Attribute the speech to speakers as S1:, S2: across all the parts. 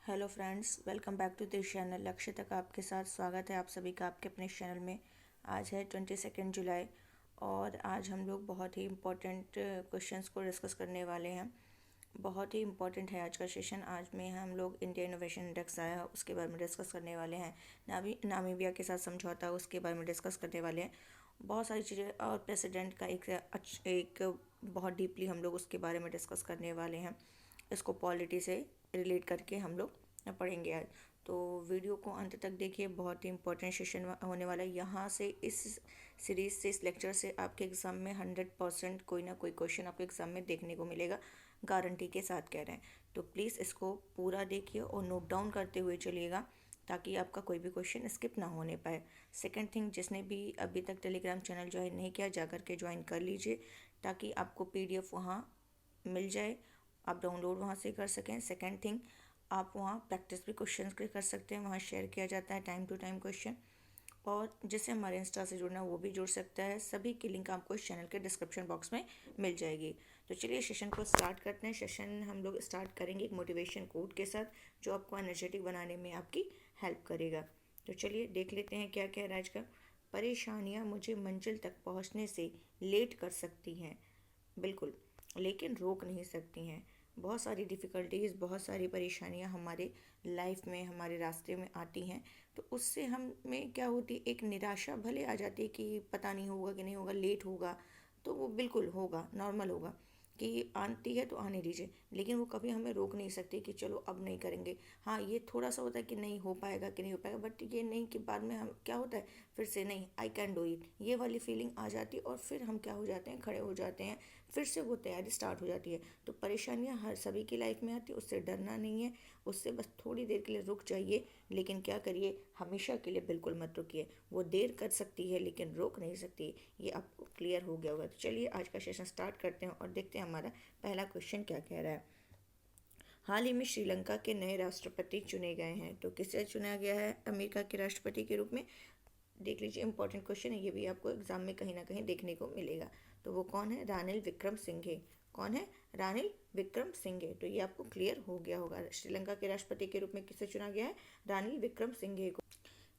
S1: Hello friends, welcome back to this channel. लक्ष्य तक आपके साथ स्वागत है आप सभी का आपके अपने चैनल में। आज है 22 जुलाई और आज हम लोग बहुत ही इम्पोर्टेंट क्वेश्चंस को डिस्कस करने वाले हैं। बहुत ही इम्पोर्टेंट है आज का सेशन। आज में हम लोग इंडिया इनोवेशन इंडेक्स आया है उसके बारे में डिस्कस करने वाले हैं। नामीबिया के साथ समझौता उसके बारे में डिस्कस करने वाले हैं। बहुत सारी चीज़ें और प्रेसिडेंट का एक बहुत डीपली हम लोग उसके बारे में डिस्कस करने वाले हैं। इसको पॉलिटी से रिलेट करके हम लोग पढ़ेंगे आज। तो वीडियो को अंत तक देखिए, बहुत ही इंपॉर्टेंट सेशन होने वाला है। यहाँ से इस सीरीज से, इस लेक्चर से आपके एग्ज़ाम में 100% कोई ना कोई क्वेश्चन आपके एग्ज़ाम में देखने को मिलेगा, गारंटी के साथ कह रहे हैं। तो प्लीज़ इसको पूरा देखिए और नोट डाउन करते हुए चलिएगा ताकि आपका कोई भी क्वेश्चन स्किप ना होने पाए। सेकंड थिंग, जिसने भी अभी तक टेलीग्राम चैनल ज्वाइन नहीं किया जा करके ज्वाइन कर लीजिए ताकि आपको PDF वहाँ मिल जाए, आप डाउनलोड वहाँ से कर सकें। सेकंड थिंग, आप वहाँ प्रैक्टिस भी क्वेश्चन के कर सकते हैं, वहाँ शेयर किया जाता है टाइम टू टाइम क्वेश्चन। और जिससे हमारे इंस्टा से जुड़ना वो भी जुड़ सकता है। सभी की लिंक आपको इस चैनल के डिस्क्रिप्शन बॉक्स में मिल जाएगी। तो चलिए सेशन को स्टार्ट करते हैं। सेशन हम लोग स्टार्ट करेंगे एक मोटिवेशन कोट के साथ जो आपको एनर्जेटिक बनाने में आपकी हेल्प करेगा। तो चलिए देख लेते हैं क्या कह रहा है आज का। परेशानियाँ मुझे मंजिल तक पहुँचने से लेट कर सकती हैं, बिल्कुल, लेकिन रोक नहीं सकती हैं। बहुत सारी डिफ़िकल्टीज़, बहुत सारी परेशानियां हमारे लाइफ में, हमारे रास्ते में आती हैं। तो उससे हमें क्या होती है, एक निराशा भले आ जाती है कि पता नहीं होगा कि नहीं होगा, लेट होगा। तो वो बिल्कुल होगा, नॉर्मल होगा कि आती है तो आने दीजिए, लेकिन वो कभी हमें रोक नहीं सकती कि चलो अब नहीं करेंगे। हाँ, ये थोड़ा सा होता है कि नहीं हो पाएगा कि नहीं हो पाएगा, बट ये नहीं कि बाद में हम क्या होता है फिर से नहीं, आई कैन डू इट, ये वाली फीलिंग आ जाती है और फिर हम क्या हो जाते हैं, खड़े हो जाते हैं, फिर से वो तैयारी स्टार्ट हो जाती है। तो परेशानियां हर सभी की लाइफ में आती है, उससे डरना नहीं है, उससे बस थोड़ी देर के लिए रुक जाइए। लेकिन क्या करिए, हमेशा के लिए बिल्कुल मत रुकिए। वो देर कर सकती है लेकिन रोक नहीं सकती। ये आपको क्लियर हो गया होगा। तो चलिए आज का सेशन स्टार्ट करते हैं और देखते हैं हमारा पहला क्वेश्चन क्या कह रहा है। हाल ही में श्रीलंका के नए राष्ट्रपति चुने गए हैं। तो किसे चुना गया है अमेरिका के राष्ट्रपति के रूप में? देख लीजिए, इंपॉर्टेंट क्वेश्चन है, ये भी आपको एग्जाम में कहीं ना कहीं देखने को मिलेगा। तो वो कौन है? रानिल विक्रमसिंघे। कौन है? रानिल विक्रमसिंघे। तो ये आपको क्लियर हो गया होगा। श्रीलंका के राष्ट्रपति के रूप में किसे चुना गया है? रानिल विक्रमसिंघे को।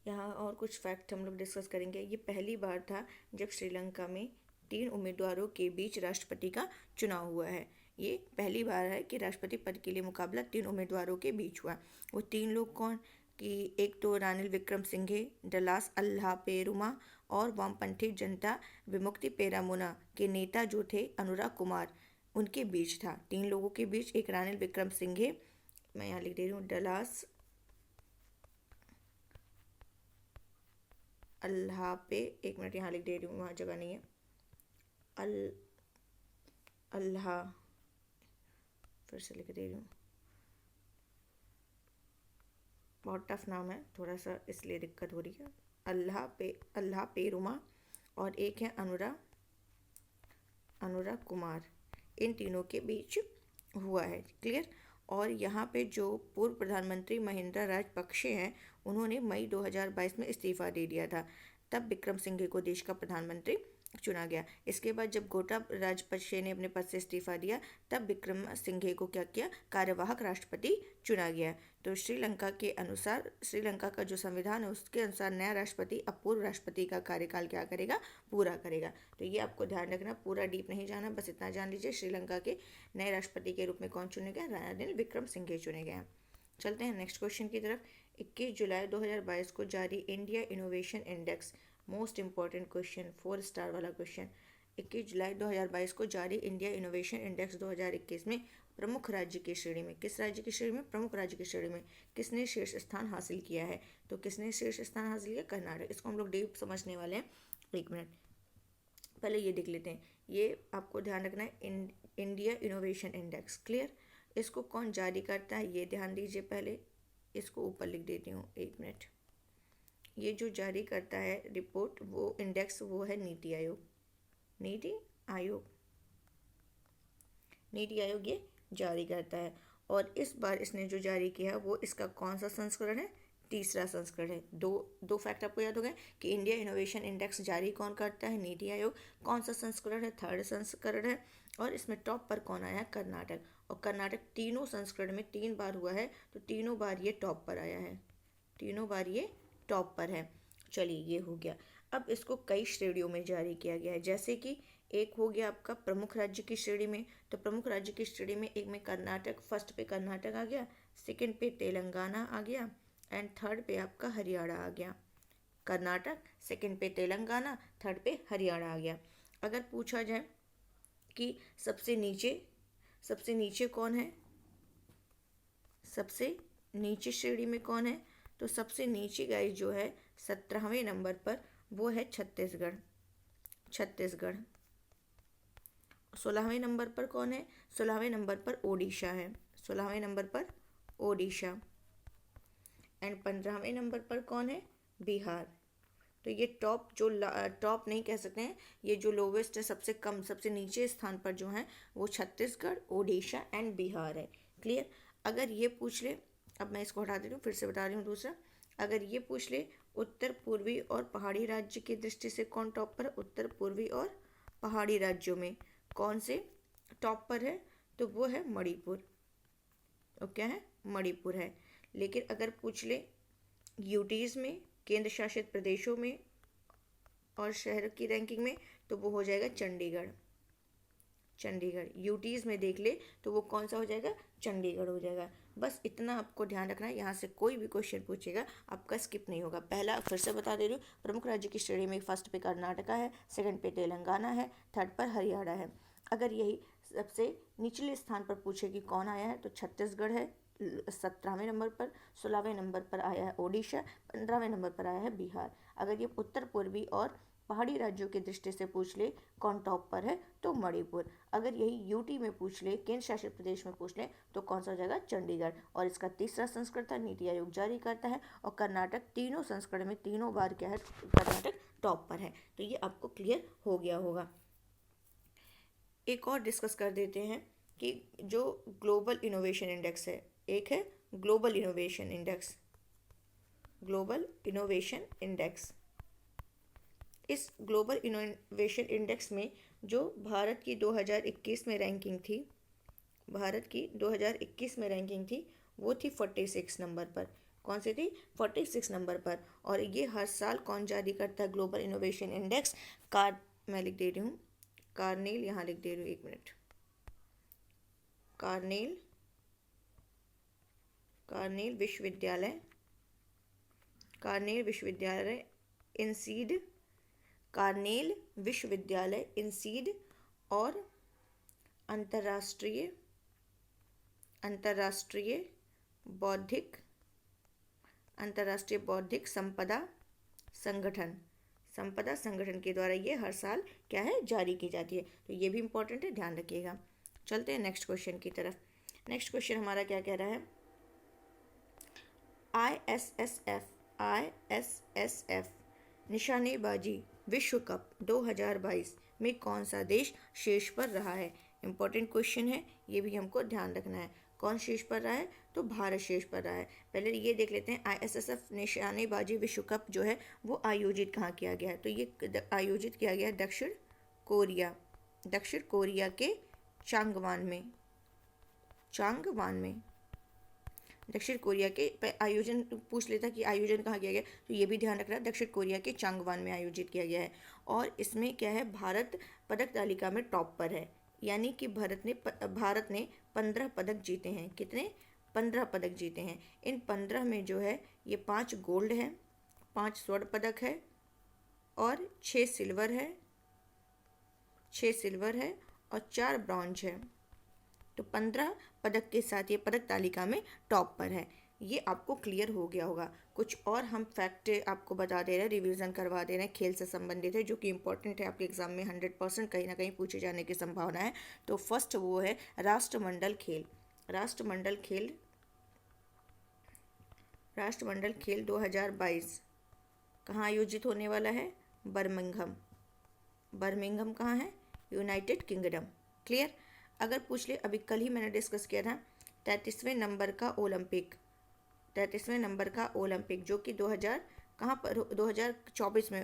S1: यहाँ और कुछ फैक्ट हम लोग डिस्कस करेंगे। ये पहली बार था जब श्रीलंका में 3 उम्मीदवारों के बीच राष्ट्रपति का चुनाव हुआ है। ये पहली बार है कि राष्ट्रपति पद के लिए मुकाबला 3 उम्मीदवारों के बीच हुआ। वो 3 लोग कौन? कि एक तो रानिल विक्रमसिंघे, डलास अल्लाह पेरुमा और वामपंथी जनता विमुक्ति पेरामुना के नेता जो थे अनुराग कुमार, उनके बीच था। 3 लोगों के बीच एक रानिल विक्रमसिंघे, मैं यहाँ लिख दे रही हूँ, डलास अल्लाह पे, एक मिनट यहाँ लिख दे रही हूँ, वहाँ जगह नहीं है, अल अल्लाह, फिर से लिख दे रही हूँ, बहुत टफ नाम है थोड़ा सा इसलिए दिक्कत हो रही है। अल्लाह पेरुमा और एक है अनुराग कुमार। इन तीनों के बीच हुआ है, क्लियर। और यहाँ पे जो पूर्व प्रधानमंत्री महिंद्रा राजपक्षे हैं, उन्होंने मई 2022 में इस्तीफा दे दिया था। तब विक्रम सिंघे को देश का प्रधानमंत्री चुना गया। इसके बाद जब गोटाबा राजपक्षे ने अपने पद से इस्तीफा दिया, तब विक्रम सिंघे को क्या किया? कार्यवाहक राष्ट्रपति चुना गया। तो श्रीलंका के अनुसार, श्रीलंका का जो संविधान है उसके अनुसार नया राष्ट्रपति अब पूर्व राष्ट्रपति का कार्यकाल क्या करेगा? पूरा करेगा। तो ये आपको ध्यान रखना, पूरा डीप नहीं जाना, बस इतना जान लीजिए श्रीलंका के नए राष्ट्रपति के रूप में कौन चुने गए? रानिल विक्रमसिंघे चुने गए हैं। चलते हैं नेक्स्ट क्वेश्चन की तरफ। 21 जुलाई 2022 को जारी India innovation index, most important question, 4 star वाला क्वेश्चन। 21 जुलाई 2022 को जारी इंडिया इनोवेशन इंडेक्स 2021 में प्रमुख राज्य की श्रेणी में, किस राज्य की श्रेणी में? प्रमुख राज्य की श्रेणी में किसने शीर्ष स्थान हासिल किया है? तो किसने शीर्ष स्थान हासिल किया? कर्नाटक। इसको हम लोग डीप समझने वाले हैं, एक मिनट पहले ये देख लेते हैं। ये आपको ध्यान रखना है, इंडिया इनोवेशन इंडेक्स, क्लियर। इसको कौन जारी करता है ये ध्यान दीजिए पहले। इसको ऊपर लिख देती हूँ, एक मिनट। ये जो जारी करता है रिपोर्ट, वो इंडेक्स, वो है नीति आयोग। नीति आयोग, नीति आयोग ये जारी करता है। और इस बार इसने जो जारी किया है वो इसका कौन सा संस्करण है? तीसरा संस्करण है। दो दो फैक्ट आपको याद हो गए कि इंडिया इनोवेशन इंडेक्स जारी कौन करता है? नीति आयोग। कौन सा संस्करण है? थर्ड संस्करण है। और इसमें टॉप पर कौन आया? कर्नाटक। और कर्नाटक तीनों संस्करण में 3 बार हुआ है, तो तीनों बार ये टॉप पर आया है, तीनों बार ये टॉप पर है। चलिए ये हो गया। अब इसको कई श्रेणियों में जारी किया गया है, जैसे कि एक हो गया आपका प्रमुख राज्य की श्रेणी में, तो प्रमुख राज्य की श्रेणी में एक में कर्नाटक, फर्स्ट पे कर्नाटक आ गया, सेकंड पे तेलंगाना आ गया एंड थर्ड पे आपका हरियाणा आ गया। कर्नाटक, सेकंड पे तेलंगाना, थर्ड पे हरियाणा आ गया। अगर पूछा जाए कि सबसे नीचे कौन है, सबसे नीचे श्रेणी में कौन है, तो सबसे नीचे गाइस जो है 17वें नंबर पर वो है छत्तीसगढ़। 16वें नंबर पर कौन है, 16वें नंबर पर ओडिशा है, 16वें नंबर पर ओडिशा। एंड 15वें नंबर पर कौन है, बिहार। तो ये टॉप जो टॉप नहीं कह सकते हैं, ये जो लोवेस्ट है, सबसे कम सबसे नीचे स्थान पर जो है वो छत्तीसगढ़, ओडिशा एंड बिहार है। क्लियर। अगर ये पूछ ले, अब मैं इसको हटा दे रही हूँ, फिर से बता रही हूँ दूसरा। अगर ये पूछ ले उत्तर पूर्वी और पहाड़ी राज्य की दृष्टि से कौन टॉप पर है, उत्तर पूर्वी और पहाड़ी राज्यों में कौन से टॉप पर है, तो वो है मणिपुर। तो क्या है, मणिपुर है। लेकिन अगर पूछ ले यूटीज़ में, केंद्र शासित प्रदेशों में और शहर की रैंकिंग में, तो वो हो जाएगा चंडीगढ़। यूटीज़ में देख ले तो वो कौन सा हो जाएगा, चंडीगढ़ हो जाएगा। बस इतना आपको ध्यान रखना है, यहाँ से कोई भी क्वेश्चन पूछेगा आपका स्किप नहीं होगा। पहला फिर से बता दे रही हूँ, प्रमुख राज्य की श्रेणी में फर्स्ट पे कर्नाटका है, सेकंड पे तेलंगाना है, थर्ड पर हरियाणा है। अगर यही सबसे निचले स्थान पर पूछे कि कौन आया है, तो छत्तीसगढ़ है 17वें नंबर पर, 16वें नंबर पर आया है ओडिशा, 15वें नंबर पर आया है बिहार। अगर ये उत्तर पूर्वी और पहाड़ी राज्यों की दृष्टि से पूछ ले कौन टॉप पर है, तो मणिपुर। अगर यही यूटी में पूछ ले, केंद्र शासित प्रदेश में पूछ ले, तो कौन सा हो जाएगा, चंडीगढ़। और इसका तीसरा संस्करण था, नीति आयोग जारी करता है, और कर्नाटक तीनों संस्करण में तीनों बार क्या है, कर्नाटक टॉप पर है। तो ये आपको क्लियर हो गया होगा। एक और डिस्कस कर देते हैं कि जो ग्लोबल इनोवेशन इंडेक्स है, एक है global innovation index, global innovation index. इस ग्लोबल इनोवेशन इंडेक्स में जो भारत की 2021 में रैंकिंग थी, भारत की 2021 में रैंकिंग थी, वो थी 46 नंबर पर। कौन सी थी, 46 नंबर पर। और ये हर साल कौन जारी करता है, ग्लोबल इनोवेशन इंडेक्स, मैं लिख दे रही हूँ, कार्नेल, यहाँ लिख दे रही हूँ, एक मिनट, कार्नेल विश्वविद्यालय, कार्नेल विश्वविद्यालय इनसीड, कार्नेल विश्वविद्यालय इनसीड और अंतर्राष्ट्रीय बौद्धिक संपदा संगठन के द्वारा ये हर साल क्या है, जारी की जाती है। तो ये भी इंपॉर्टेंट है, ध्यान रखिएगा। चलते हैं नेक्स्ट क्वेश्चन की तरफ। नेक्स्ट क्वेश्चन हमारा क्या कह रहा है, ISSF निशानेबाजी विश्व कप 2022 में कौन सा देश शीर्ष पर रहा है। इंपॉर्टेंट क्वेश्चन है, ये भी हमको ध्यान रखना है। कौन शीर्ष पर रहा है, तो भारत शीर्ष पर रहा है। पहले ये देख लेते हैं, ISSF निशानेबाजी विश्व कप जो है वो आयोजित कहाँ किया गया है, तो ये आयोजित किया गया दक्षिण कोरिया के चांगवान में। दक्षिण कोरिया के आयोजन पूछ लेता कि आयोजन कहाँ किया गया, तो ये भी ध्यान रखना, दक्षिण कोरिया के चांगवान में आयोजित किया गया है। और इसमें क्या है, भारत पदक तालिका में टॉप पर है, यानी कि भारत ने 15 पदक जीते हैं। कितने, 15 पदक जीते हैं। इन 15 में जो है ये 5 गोल्ड है, 5 स्वर्ण पदक है और 6 सिल्वर है और 4 ब्रॉन्ज है। तो 15 पदक के साथ ये पदक तालिका में टॉप पर है। ये आपको क्लियर हो गया होगा। कुछ और हम फैक्ट आपको बता दे रहे हैं, रिवीजन करवा दे रहे हैं, खेल से संबंधित है, जो कि इंपॉर्टेंट है, आपके एग्जाम में 100% कहीं ना कहीं पूछे जाने की संभावना है। तो फर्स्ट वो है राष्ट्रमंडल खेल 2022 कहाँ आयोजित होने वाला है, बर्मिंघम कहाँ है, यूनाइटेड किंगडम। क्लियर। अगर पूछ ले, अभी कल ही मैंने डिस्कस किया था 33वें नंबर का ओलंपिक जो कि 2024 में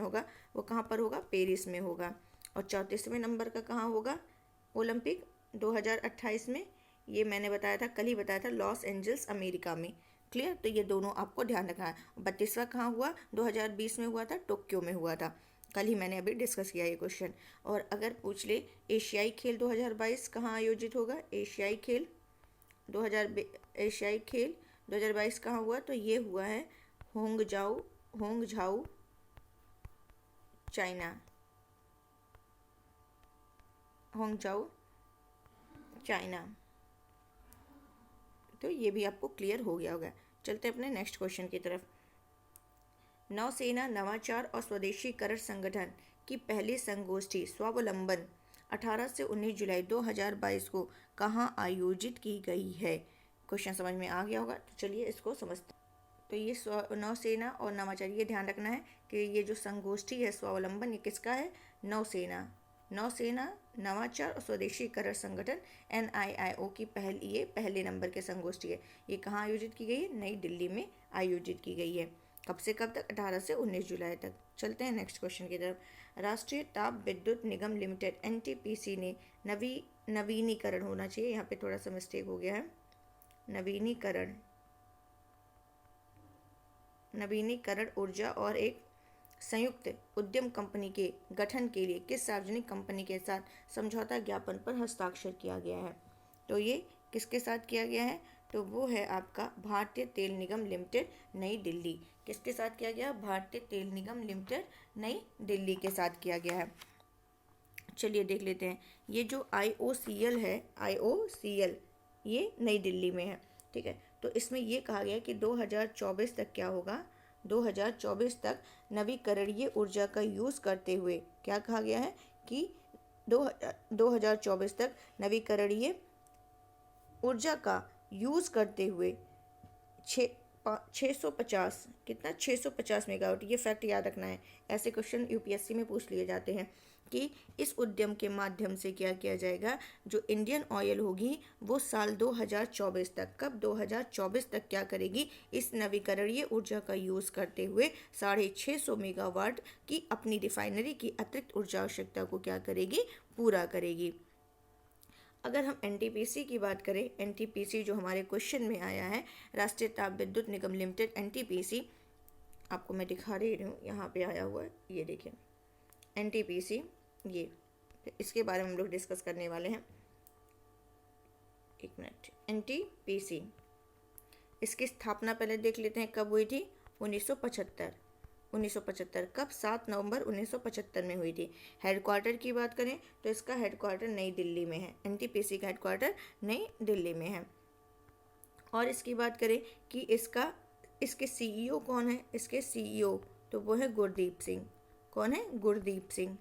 S1: होगा, वो कहाँ पर होगा, पेरिस में होगा। और 34वें नंबर का कहाँ होगा ओलंपिक, 2028 में, ये मैंने बताया था, कल ही बताया था, लॉस एंजल्स अमेरिका में। क्लियर? तो ये दोनों आपको ध्यान रखना है। 32वां कहाँ हुआ? 2020 में हुआ था, टोक्यो में हुआ था। कल ही मैंने अभी डिस्कस किया ये क्वेश्चन। और अगर पूछ ले एशियाई खेल 2022 कहाँ आयोजित होगा? एशियाई खेल 2022 कहाँ हुआ? तो ये हुआ है होंगझाऊ चाइना। होंगझाऊ चाइना। तो ये भी आपको क्लियर हो गया होगा। चलते हैं अपने नेक्स्ट क्वेश्चन की तरफ। नौसेना नवाचार और स्वदेशीकरण संगठन की पहली संगोष्ठी स्वावलंबन 18 से 19 जुलाई 2022 को कहाँ आयोजित की गई है? क्वेश्चन समझ में आ गया होगा। तो चलिए इसको समझते हैं। तो ये नौसेना और नवाचार, ये ध्यान रखना है कि ये जो संगोष्ठी है स्वावलंबन, ये किसका है? नौसेना नवाचार और स्वदेशीकरण संगठन NIIO की ये पहले नंबर के संगोष्ठी है। ये कहाँ आयोजित की गई है? नई दिल्ली में आयोजित की गई है। कब से कब तक? 18 से 19 जुलाई तक। चलते हैं नेक्स्ट क्वेश्चन की तरफ। राष्ट्रीय ताप विद्युत निगम लिमिटेड NTPC ने नवीनीकरण होना चाहिए, यहाँ पे थोड़ा सा मिस्टेक हो गया है, नवीनीकरण ऊर्जा और एक संयुक्त उद्यम कंपनी के गठन के लिए किस सार्वजनिक कंपनी के साथ समझौता ज्ञापन पर हस्ताक्षर किया गया है? तो ये किसके साथ किया गया है? तो वो है आपका भारतीय तेल निगम लिमिटेड नई दिल्ली। किसके साथ किया गया? भारतीय तेल निगम लिमिटेड नई दिल्ली के साथ किया गया है। चलिए देख लेते हैं। ये जो IOCL है, IOCL, ये नई दिल्ली में है। ठीक है, तो इसमें ये कहा गया कि 2024 तक क्या होगा? 2024 तक नवीकरणीय ऊर्जा का यूज़ करते हुए, क्या कहा गया है कि 2024 तक नवीकरणीय ऊर्जा का यूज़ करते हुए 650 कितना? 650 मेगावाट। ये फैक्ट याद रखना है, ऐसे क्वेश्चन UPSC में पूछ लिए जाते हैं कि इस उद्यम के माध्यम से क्या किया जाएगा? जो इंडियन ऑयल होगी वो साल 2024 तक, कब? 2024 तक क्या करेगी? इस नवीकरणीय ऊर्जा का यूज़ करते हुए 650 मेगावाट की अपनी रिफाइनरी की अतिरिक्त ऊर्जा आवश्यकता को क्या करेगी? पूरा करेगी। अगर हम NTPC की बात करें, NTPC जो हमारे क्वेश्चन में आया है, राष्ट्रीय ताप विद्युत निगम लिमिटेड NTPC, आपको मैं दिखा रही हूँ, यहाँ पे आया हुआ है, ये देखिए NTPC। ये इसके बारे में हम लोग डिस्कस करने वाले हैं। एक मिनट। NTPC, इसकी स्थापना पहले देख लेते हैं कब हुई थी? 1975। कब? 7 नवंबर 1975 में हुई थी। हेडक्वार्टर की बात करें तो इसका हेडक्वार्टर नई दिल्ली में है। NTPC का हेडक्वार्टर नई दिल्ली में है। और इसकी बात करें कि इसके CEO कौन है? इसके CEO तो वो है गुरदीप सिंह। कौन है? गुरदीप सिंह।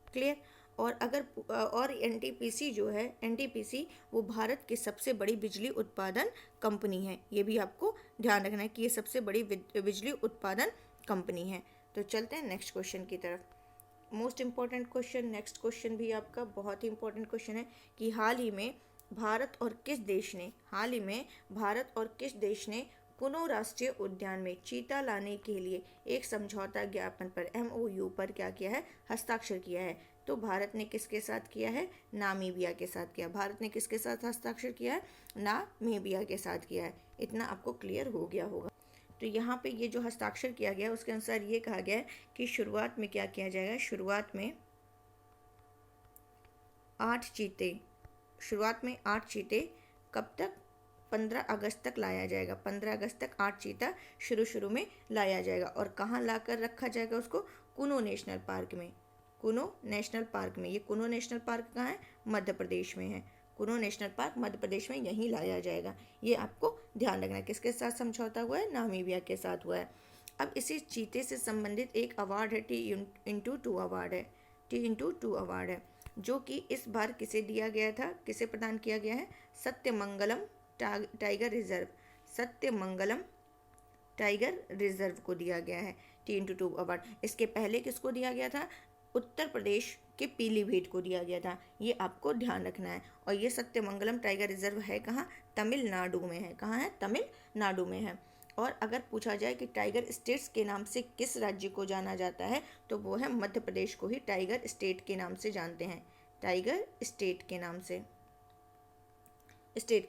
S1: क्लियर? और NTPC जो है, NTPC वो भारत की सबसे बड़ी बिजली उत्पादन कंपनी है। ये भी आपको ध्यान रखना है कि ये सबसे बड़ी बिजली उत्पादन कंपनी है। तो चलते हैं नेक्स्ट क्वेश्चन की तरफ। Most important question, next question भी आपका बहुत ही इंपॉर्टेंट क्वेश्चन है कि हाल ही में भारत और किस देश ने कुनो राष्ट्रीय उद्यान में चीता लाने के लिए एक समझौता ज्ञापन पर MOU पर क्या किया है? हस्ताक्षर किया है। तो भारत ने किसके साथ किया है? नामीबिया के साथ किया। भारत ने किसके साथ हस्ताक्षर किया है? नामीबिया के साथ किया है। इतना आपको क्लियर हो गया होगा। तो यहाँ पे ये जो हस्ताक्षर किया गया उसके अनुसार ये कहा गया है कि शुरुआत में क्या किया जाएगा? शुरुआत में 8 चीते कब तक? 15 अगस्त तक लाया जाएगा। 15 अगस्त तक 8 चीता शुरू में लाया जाएगा। और कहाँ लाकर रखा जाएगा उसको? कुनो नेशनल पार्क में। ये कुनो नेशनल पार्क कहाँ है? मध्य प्रदेश में है। कुनो नेशनल पार्क मध्य प्रदेश में, यहीं लाया जाएगा। ये आपको ध्यान रखना है। किसके साथ समझौता हुआ है? नामीबिया के साथ हुआ है। अब इसी चीते से संबंधित एक अवार्ड है, T*2 अवार्ड है, जो कि इस बार किसे दिया गया था? किसे प्रदान किया गया है? सत्यमंगलम टाइगर रिजर्व को दिया गया है T*2 अवार्ड। इसके पहले किसको दिया गया था? उत्तर प्रदेश के पीलीभीत को दिया गया था। ये आपको ध्यान रखना है। और ये सत्यमंगलम टाइगर रिजर्व है कहाँ? तमिलनाडु में है। कहाँ है? तमिलनाडु में है। और अगर पूछा जाए कि टाइगर स्टेट्स के नाम से किस राज्य को जाना जाता है, तो वो है मध्य प्रदेश को ही टाइगर स्टेट के नाम से जानते हैं। टाइगर स्टेट के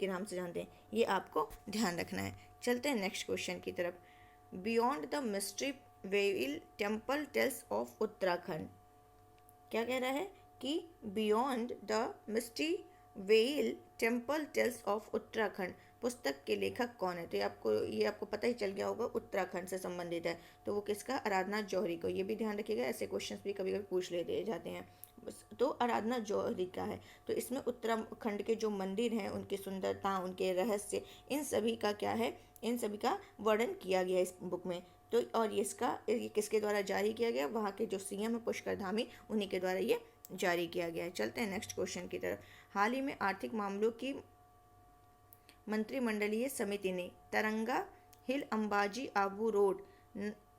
S1: नाम से जानते हैं। ये आपको ध्यान रखना है। चलते हैं नेक्स्ट क्वेश्चन की तरफ। Beyond the mystery well temple tales of Uttarakhand. क्या कह रहा है कि beyond the mystery well temple tales of Uttarakhand पुस्तक के लेखक कौन है? तो ये आपको पता ही चल गया होगा, उत्तराखंड से संबंधित है। तो वो किसका? आराधना जौहरी को। ये भी ध्यान रखिएगा, ऐसे क्वेश्चंस भी कभी कभी पूछ लेते जाते हैं। तो आराधना जौहरी का है। तो इसमें उत्तराखंड के जो मंदिर हैं, उनकी सुंदरता, उनके रहस्य, इन सभी का क्या है, इन सभी का वर्णन किया गया इस बुक में। तो और ये किसके द्वारा जारी किया गया? वहाँ के जो सीएम है पुष्कर धामी, उन्हीं के द्वारा ये जारी किया गया है। चलते हैं नेक्स्ट क्वेश्चन की तरफ। हाल ही में आर्थिक मामलों की मंत्रिमंडलीय समिति ने तरंगा हिल अंबाजी आबू रोड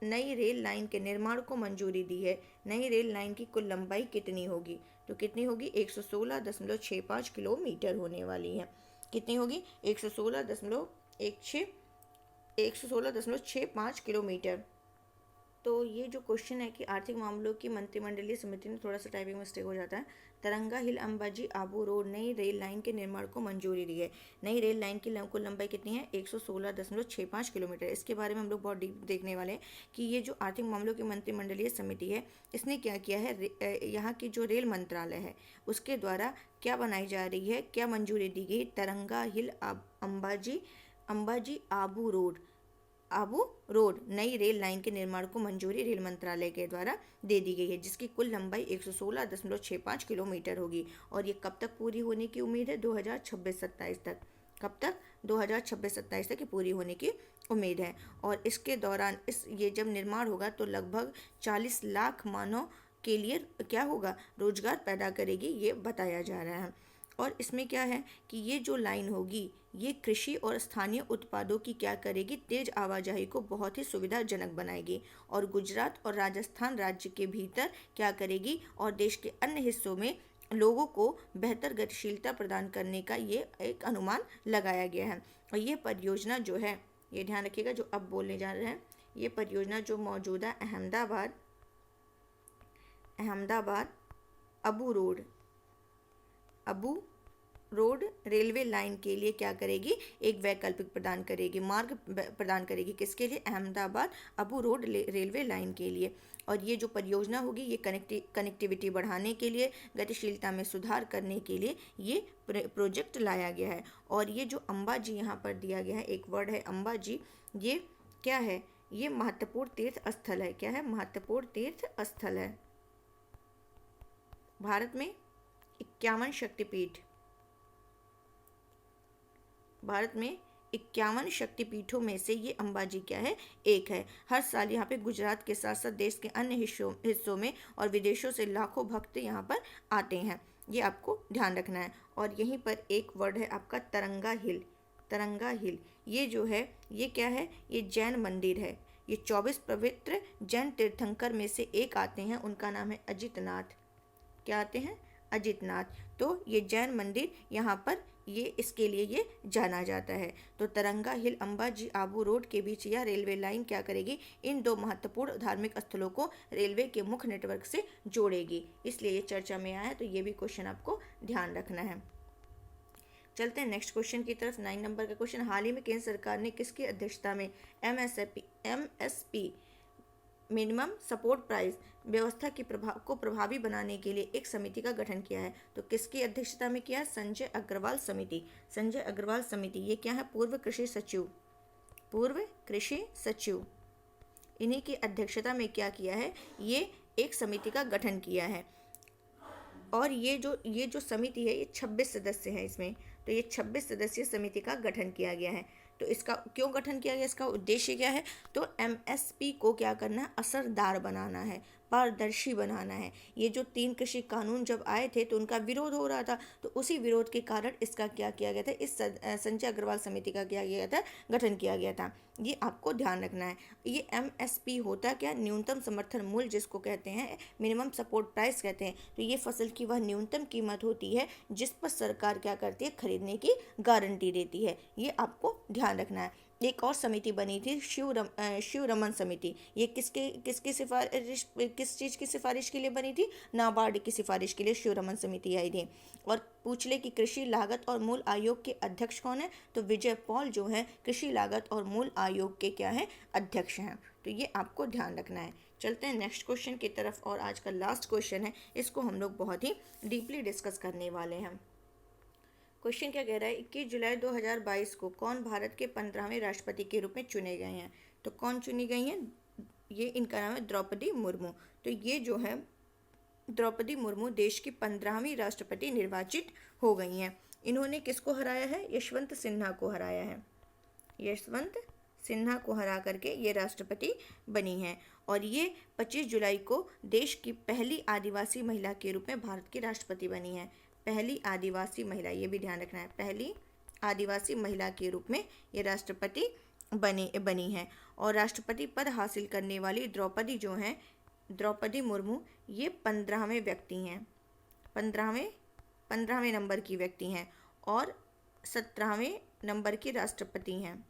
S1: नई रेल लाइन के निर्माण को मंजूरी दी है। नई रेल लाइन की कुल लंबाई कितनी होगी? तो कितनी होगी? 116.65 किलोमीटर होने वाली है। कितनी होगी? 116.65 किलोमीटर। तो ये जो क्वेश्चन है कि आर्थिक मामलों की मंत्रिमंडलीय समिति ने, थोड़ा सा टाइपिंग मिस्टेक हो जाता है, तरंगा हिल अंबाजी आबू रोड नई रेल लाइन के निर्माण को मंजूरी दी है। नई रेल लाइन की कुल लंबाई कितनी है? 116.65 किलोमीटर। इसके बारे में हम लोग बहुत डीप देखने वाले हैं कि ये जो आर्थिक मामलों की मंत्रिमंडलीय समिति है, इसने क्या किया है, यहाँ की जो रेल मंत्रालय है उसके द्वारा क्या बनाई जा रही है, क्या मंजूरी दी गई? तरंगा हिल अंबाजी आबू रोड नई रेल लाइन के निर्माण को मंजूरी रेल मंत्रालय के द्वारा दे दी गई है, जिसकी कुल लंबाई 116.65 किलोमीटर होगी। और ये कब तक पूरी होने की उम्मीद है? 2026-27 तक। कब तक? 2026-27 तक ये पूरी होने की उम्मीद है। और इसके दौरान ये जब निर्माण होगा तो लगभग 40 लाख मानव के लिए क्या होगा? रोजगार पैदा करेगी, ये बताया जा रहा है। और इसमें क्या है कि ये जो लाइन होगी, ये कृषि और स्थानीय उत्पादों की क्या करेगी? तेज आवाजाही को बहुत ही सुविधाजनक बनाएगी। और गुजरात और राजस्थान राज्य के भीतर क्या करेगी? और देश के अन्य हिस्सों में लोगों को बेहतर गतिशीलता प्रदान करने का ये एक अनुमान लगाया गया है। और ये परियोजना जो है, ये ध्यान रखिएगा जो अब बोलने जा रहे हैं, ये परियोजना जो मौजूदा Ahmedabad Abu road railway line के लिए क्या करेगी? एक वैकल्पिक प्रदान करेगी, मार्ग प्रदान करेगी। किसके लिए? Ahmedabad Abu road railway line के लिए। और ये जो परियोजना होगी, ये कनेक्टिविटी बढ़ाने के लिए, गतिशीलता में सुधार करने के लिए ये प्रोजेक्ट लाया गया है। और ये जो अंबाजी यहाँ पर दिया गया है, एक वर्ड है अंबाजी, ये क्या है? ये महत्वपूर्ण तीर्थ स्थल है। क्या है? महत्वपूर्ण तीर्थ स्थल है। भारत में 51 शक्तिपीठों में से ये अंबाजी क्या है? एक है। हर साल यहाँ पे गुजरात के साथ साथ देश के अन्य हिस्सों में और विदेशों से लाखों भक्त यहाँ पर आते हैं। ये आपको ध्यान रखना है। और यहीं पर एक वर्ड है आपका तरंगा हिल। ये जो है, ये क्या है? ये जैन मंदिर है। ये 24 पवित्र जैन तीर्थंकर में से एक आते हैं, उनका नाम है अजितनाथ। क्या आते हैं? अजितनाथ। तो ये जैन मंदिर यहाँ पर इसके लिए ये जाना जाता है। तो तरंगा हिल अंबाजी आबू रोड के बीच यह रेलवे लाइन क्या करेगी? इन दो महत्वपूर्ण धार्मिक स्थलों को रेलवे के मुख्य नेटवर्क से जोड़ेगी। इसलिए ये चर्चा में आया है। तो ये भी क्वेश्चन आपको ध्यान रखना है। चलते हैं नेक्स्ट क्वेश्चन की तरफ। 9 नंबर का क्वेश्चन। हाल ही में केंद्र सरकार ने किसकी अध्यक्षता में MSP मिनिमम सपोर्ट प्राइस व्यवस्था को प्रभावी बनाने के लिए एक समिति का गठन किया है? तो किसकी अध्यक्षता में किया है? संजय अग्रवाल समिति। ये क्या है? पूर्व कृषि सचिव इन्हीं की अध्यक्षता में क्या किया है? ये एक समिति का गठन किया है। और ये जो समिति है, ये 26 सदस्य हैं इसमें। तो ये 26 सदस्यीय समिति का गठन किया गया है। तो इसका क्यों गठन किया गया? इसका उद्देश्य क्या है? तो MSP को क्या करना है? असरदार बनाना है, पारदर्शी बनाना है। ये जो 3 कृषि कानून जब आए थे तो उनका विरोध हो रहा था, तो उसी विरोध के कारण इसका क्या किया गया था? इस संजय अग्रवाल समिति का क्या किया था? गठन किया गया था। ये आपको ध्यान रखना है। ये MSP होता क्या? न्यूनतम समर्थन मूल्य, जिसको कहते हैं मिनिमम सपोर्ट प्राइस कहते हैं। तो ये फसल की वह न्यूनतम कीमत होती है जिस पर सरकार क्या करती है? खरीदने की गारंटी देती है। ये आपको ध्यान रखना है। एक और समिति बनी थी, शिवरमन समिति। ये किसकी सिफारिश, किस चीज़ की सिफारिश के लिए बनी थी? नाबार्ड की सिफारिश के लिए शिवरमन समिति आई थी। और पूछ ले कि कृषि लागत और मूल आयोग के अध्यक्ष कौन है, तो विजय पॉल जो है कृषि लागत और मूल आयोग के क्या है, अध्यक्ष हैं। तो ये आपको ध्यान रखना है। चलते हैं नेक्स्ट क्वेश्चन की तरफ, और आज का लास्ट क्वेश्चन है, इसको हम लोग बहुत ही डीपली डिस्कस करने वाले हैं। क्वेश्चन क्या कह रहा है, 21 जुलाई 2022 को कौन भारत के 15वें राष्ट्रपति के रूप में चुने गए हैं? तो कौन चुनी गई हैं? ये इनका नाम है द्रौपदी मुर्मू। तो ये जो है द्रौपदी मुर्मू देश की 15वीं राष्ट्रपति निर्वाचित हो गई हैं। इन्होंने किसको हराया है? यशवंत सिन्हा को हराया है। यशवंत सिन्हा को हरा करके ये राष्ट्रपति बनी हैं। और ये 25 जुलाई को देश की पहली आदिवासी महिला के रूप में भारत की राष्ट्रपति बनी है। पहली आदिवासी महिला, ये भी ध्यान रखना है, पहली आदिवासी महिला के रूप में ये राष्ट्रपति बनी है। और राष्ट्रपति पद हासिल करने वाली द्रौपदी जो हैं, द्रौपदी मुर्मू, ये 15वें व्यक्ति हैं, 15वें नंबर की व्यक्ति हैं और 17वें नंबर की राष्ट्रपति हैं।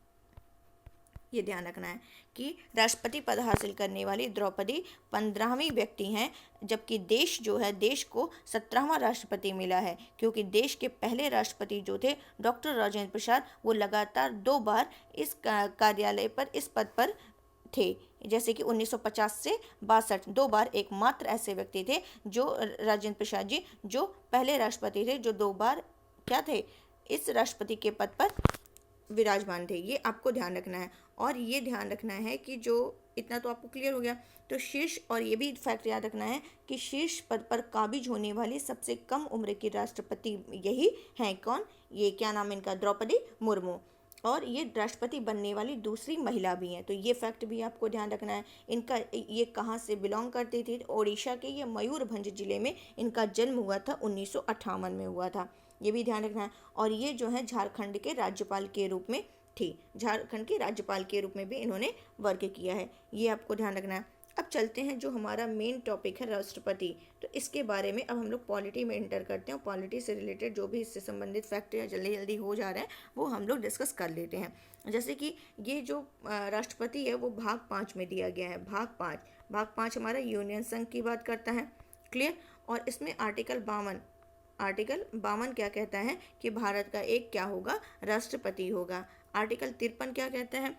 S1: ये ध्यान रखना है कि राष्ट्रपति पद हासिल करने वाली द्रौपदी 15वीं व्यक्ति हैं, जबकि देश जो है, देश को 17वां राष्ट्रपति मिला है, क्योंकि देश के पहले राष्ट्रपति जो थे डॉक्टर राजेंद्र प्रसाद, वो लगातार 2 बार इस कार्यालय पर, इस पद पर थे। जैसे कि 1950 से 62, 2 बार एकमात्र ऐसे व्यक्ति थे जो राजेंद्र प्रसाद जी, जो पहले राष्ट्रपति थे, जो 2 बार क्या थे, इस राष्ट्रपति के पद पर विराजमान थे। ये आपको ध्यान रखना है। और ये ध्यान रखना है कि जो इतना तो आपको क्लियर हो गया, तो शीर्ष, और ये भी फैक्ट याद रखना है कि शीर्ष पद पर काबिज होने वाली सबसे कम उम्र की राष्ट्रपति यही हैं। कौन? ये क्या नाम है इनका? द्रौपदी मुर्मू। और ये राष्ट्रपति बनने वाली दूसरी महिला भी हैं। तो ये फैक्ट भी आपको ध्यान रखना है। इनका ये कहाँ से बिलोंग करती थी? ओडिशा के ये मयूरभंज जिले में इनका जन्म हुआ था, 1958 में हुआ था। ये भी ध्यान रखना है। और ये जो है झारखंड के राज्यपाल के रूप में थी, झारखंड के राज्यपाल के रूप में भी इन्होंने वर्क किया है। ये आपको ध्यान रखना है। अब चलते हैं जो हमारा मेन टॉपिक है राष्ट्रपति, तो इसके बारे में अब हम लोग पॉलिटी में एंटर करते हैं। पॉलिटी से रिलेटेड जो भी इससे संबंधित फैक्ट जल्दी जल्दी हो जा रहे हैं वो हम लोग डिस्कस कर लेते हैं। जैसे कि ये जो राष्ट्रपति है वो भाग 5 में दिया गया है। भाग 5 हमारा यूनियन संघ की बात करता है, क्लियर। और इसमें आर्टिकल 52 क्या कहता है कि भारत का एक क्या होगा? राष्ट्रपति होगा। आर्टिकल 53 क्या कहता है?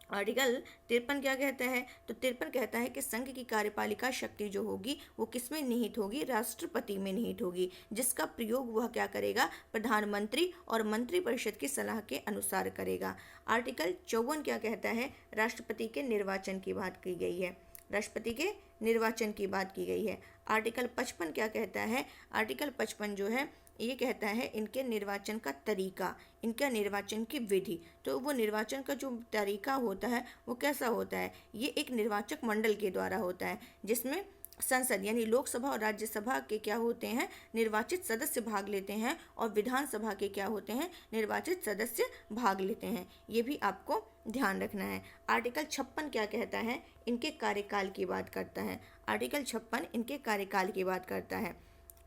S1: आर्टिकल 53 क्या कहता है? तो 53 कहता है कि संघ की कार्यपालिका शक्ति जो होगी वो किस में निहित होगी? राष्ट्रपति में निहित होगी, जिसका प्रयोग वह क्या करेगा? प्रधानमंत्री और मंत्रिपरिषद की सलाह के अनुसार करेगा। आर्टिकल 54 क्या कहता है? राष्ट्रपति के निर्वाचन की बात की गई है, राष्ट्रपति के निर्वाचन की बात की गई है। आर्टिकल 55 क्या कहता है? आर्टिकल 55 जो है ये कहता है इनके निर्वाचन का तरीका, इनका निर्वाचन की विधि। तो वो निर्वाचन का जो तरीका होता है वो कैसा होता है? ये एक निर्वाचक मंडल के द्वारा होता है, जिसमें संसद यानी लोकसभा और राज्यसभा के क्या होते हैं? निर्वाचित सदस्य भाग लेते हैं, और विधानसभा के क्या होते हैं? निर्वाचित सदस्य भाग लेते हैं। ये भी आपको ध्यान रखना है। आर्टिकल 56 क्या कहता है? इनके कार्यकाल की बात करता है। आर्टिकल 56 इनके कार्यकाल की बात करता है,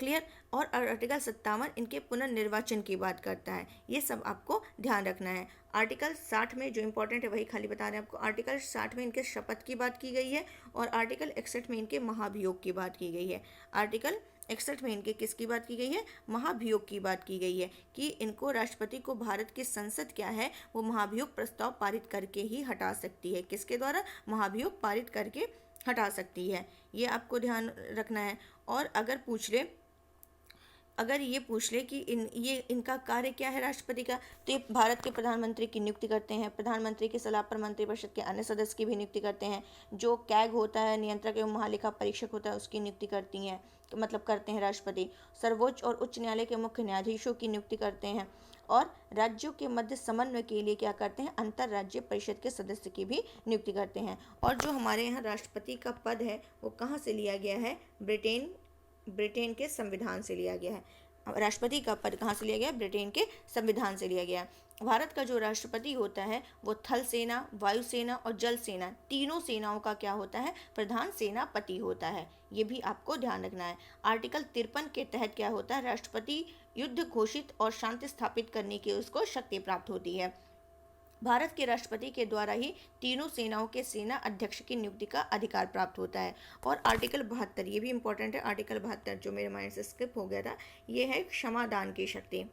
S1: क्लियर। और आर्टिकल 57 इनके पुनर्निर्वाचन की बात करता है। ये सब आपको ध्यान रखना है। आर्टिकल 60 में जो इंपॉर्टेंट है वही खाली बता रहे हैं आपको। आर्टिकल 60 में इनके शपथ की बात की गई है, और आर्टिकल 61 में इनके महाभियोग की बात की गई है। आर्टिकल 61 में इनके किसकी बात की गई है? महाभियोग की बात की गई है कि इनको, राष्ट्रपति को, भारत की संसद क्या है वो महाभियोग प्रस्ताव पारित करके ही हटा सकती है। किसके द्वारा? महाभियोग पारित करके हटा सकती है। ये आपको ध्यान रखना है। और अगर ये पूछ ले कि इनका कार्य क्या है राष्ट्रपति का, तो ये भारत के प्रधानमंत्री की नियुक्ति करते हैं, प्रधानमंत्री की सलाह पर मंत्रिपरिषद के अन्य सदस्य की भी नियुक्ति करते हैं, जो कैग होता है, नियंत्रक एवं महालेखा परीक्षक होता है, उसकी नियुक्ति करते हैं राष्ट्रपति। सर्वोच्च और उच्च न्यायालय के मुख्य न्यायाधीशों की नियुक्ति करते हैं, और राज्यों के मध्य समन्वय के लिए क्या करते हैं? अंतर राज्य परिषद के सदस्य की भी नियुक्ति करते हैं। और जो हमारे यहाँ राष्ट्रपति का पद है वो कहाँ से लिया गया है? ब्रिटेन के संविधान से लिया गया है। राष्ट्रपति का पद कहाँ से लिया गया? ब्रिटेन के संविधान से लिया गया। भारत का जो राष्ट्रपति होता है वो थल सेना, वायुसेना और जल सेना, तीनों सेनाओं का क्या होता है? प्रधान सेनापति होता है। ये भी आपको ध्यान रखना है। आर्टिकल 53 के तहत क्या होता है? राष्ट्रपति युद्ध घोषित और शांति स्थापित करने की उसको शक्ति प्राप्त होती है। भारत के राष्ट्रपति के द्वारा ही तीनों सेनाओं के सेना अध्यक्ष की नियुक्ति का अधिकार प्राप्त होता है। और आर्टिकल 72, ये भी इंपॉर्टेंट है, आर्टिकल 72 जो मेरे माइंड से स्किप हो गया था, ये है क्षमादान की शक्ति।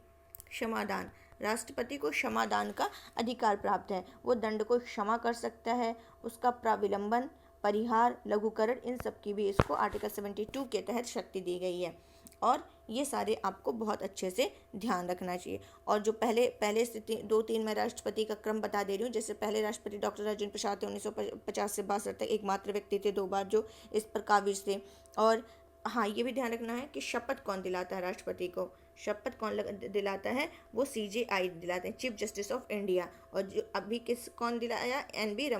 S1: क्षमादान, राष्ट्रपति को क्षमादान का अधिकार प्राप्त है। वो दंड को क्षमा कर सकता है, उसका प्राविलंबन, परिहार, लघुकरण, इन सब की भी इसको आर्टिकल 72 के तहत शक्ति दी गई है। और ये सारे आपको बहुत अच्छे से ध्यान रखना चाहिए। और जो पहले से 2-3 मैं राष्ट्रपति का क्रम बता दे रही हूँ। जैसे पहले राष्ट्रपति डॉक्टर राजेंद्र प्रसाद थे, 1950 से 62 तक एकमात्र व्यक्ति थे, 2 बार जो इस पर काबिज थे। और हाँ, ये भी ध्यान रखना है कि शपथ कौन दिलाता है राष्ट्रपति को, शपथ कौन दिलाता है, वो CJI दिलाते हैं, चीफ जस्टिस ऑफ इंडिया। और जो अभी कौन दिलाया, NV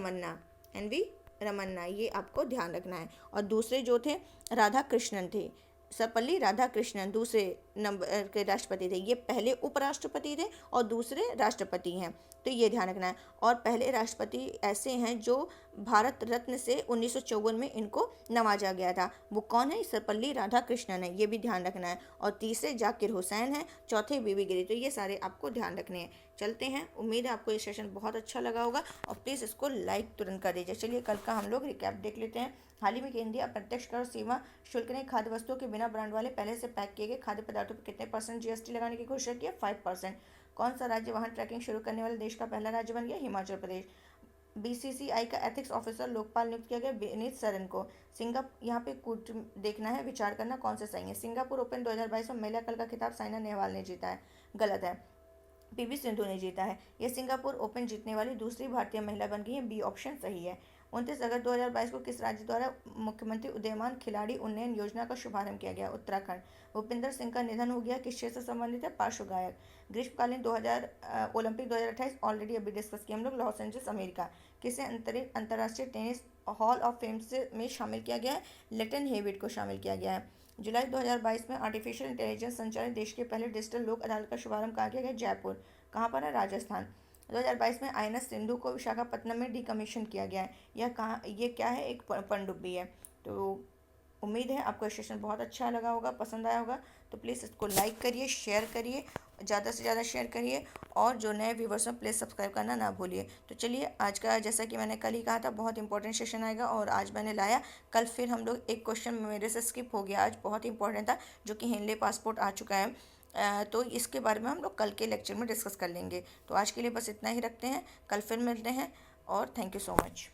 S1: रमन्ना, ये आपको ध्यान रखना है। और दूसरे जो थे राधा कृष्णन थे, सर्वपल्ली राधाकृष्णन दूसरे नंबर के राष्ट्रपति थे। ये पहले उपराष्ट्रपति थे और दूसरे राष्ट्रपति हैं, तो ये ध्यान रखना है। और पहले राष्ट्रपति ऐसे हैं जो भारत रत्न से 1954 में इनको नवाजा गया था। वो कौन है, सर्वपल्ली राधाकृष्णन है, ये भी ध्यान रखना है। और तीसरे जाकिर हुसैन है, चौथे बीबी गिरी। तो ये सारे आपको ध्यान रखने हैं। चलते हैं, उम्मीद है आपको ये सेशन बहुत अच्छा लगा होगा और प्लीज़ इसको लाइक तुरंत कर दीजिए। चलिए कल का हम लोग रिकैप देख लेते हैं। हाल ही में केंद्रीय अप्रत्यक्ष कर सीमा शुल्क ने खाद्य वस्तुओं के बिना ब्रांड वाले पहले से पैक किए गए खाद्य पदार्थों पर कितने % GST लगाने की घोषणा की है? 5%। कौन सा राज्य वाहन ट्रैकिंग शुरू करने वाले देश का पहला राज्य बन गया? हिमाचल प्रदेश। BCCI का एथिक्स ऑफिसर लोकपाल नियुक्त किया गया विनीत सरन को। यहाँ पे कुछ देखना है, विचार करना कौन से सही है। सिंगापुर ओपन 2022 में महिला कल का खिताब साइना नेहवाल ने जीता है, गलत है, PV सिंधु ने जीता है। यह सिंगापुर ओपन जीतने वाली दूसरी भारतीय महिला बन गई है, B ऑप्शन सही है। 29 अगस्त 2022 को किस राज्य द्वारा मुख्यमंत्री उदीयमान खिलाड़ी उन्नयन योजना का शुभारंभ किया गया? उत्तराखंड। भूपिंदर सिंह का निधन हो गया, किस क्षेत्र से संबंधित है? पार्श्व गायक। ग्रीष्मकालीन ओलंपिक 2028 ऑलरेडी अभी डिस्कस किया हम लोग, लॉस एंजल्स अमेरिका। किसे अंतर्राष्ट्रीय टेनिस हॉल ऑफ फेम में शामिल किया गया है? लेटन हेविड को शामिल किया गया है। जुलाई 2022 में आर्टिफिशियल इंटेलिजेंस संचालित देश के पहले डिजिटल लोक अदालत का शुभारंभ कहा गया है? जयपुर। कहाँ पर है? राजस्थान। 2022 में INS सिंधु को विशाखापट्टनम में डिकमीशन किया गया है। ये क्या है? एक पनडुब्बी है। तो उम्मीद है आपको सेशन बहुत अच्छा लगा होगा, पसंद आया होगा। तो प्लीज़ इसको लाइक करिए, शेयर करिए, ज़्यादा से ज़्यादा शेयर करिए। और जो नए व्यूवर्स हैं प्लीज़ सब्सक्राइब करना ना भूलिए। तो चलिए, आज का जैसा कि मैंने कल ही कहा था बहुत इंपॉर्टेंट सेशन आएगा और आज मैंने लाया। कल फिर हम लोग एक क्वेश्चन मेरे से स्किप हो गया, आज बहुत इंपॉर्टेंट था, जो कि हिंदली पासपोर्ट आ चुका है। तो इसके बारे में हम लोग कल के लेक्चर में डिस्कस कर लेंगे। तो आज के लिए बस इतना ही रखते हैं, कल फिर मिलते हैं और थैंक यू सो मच।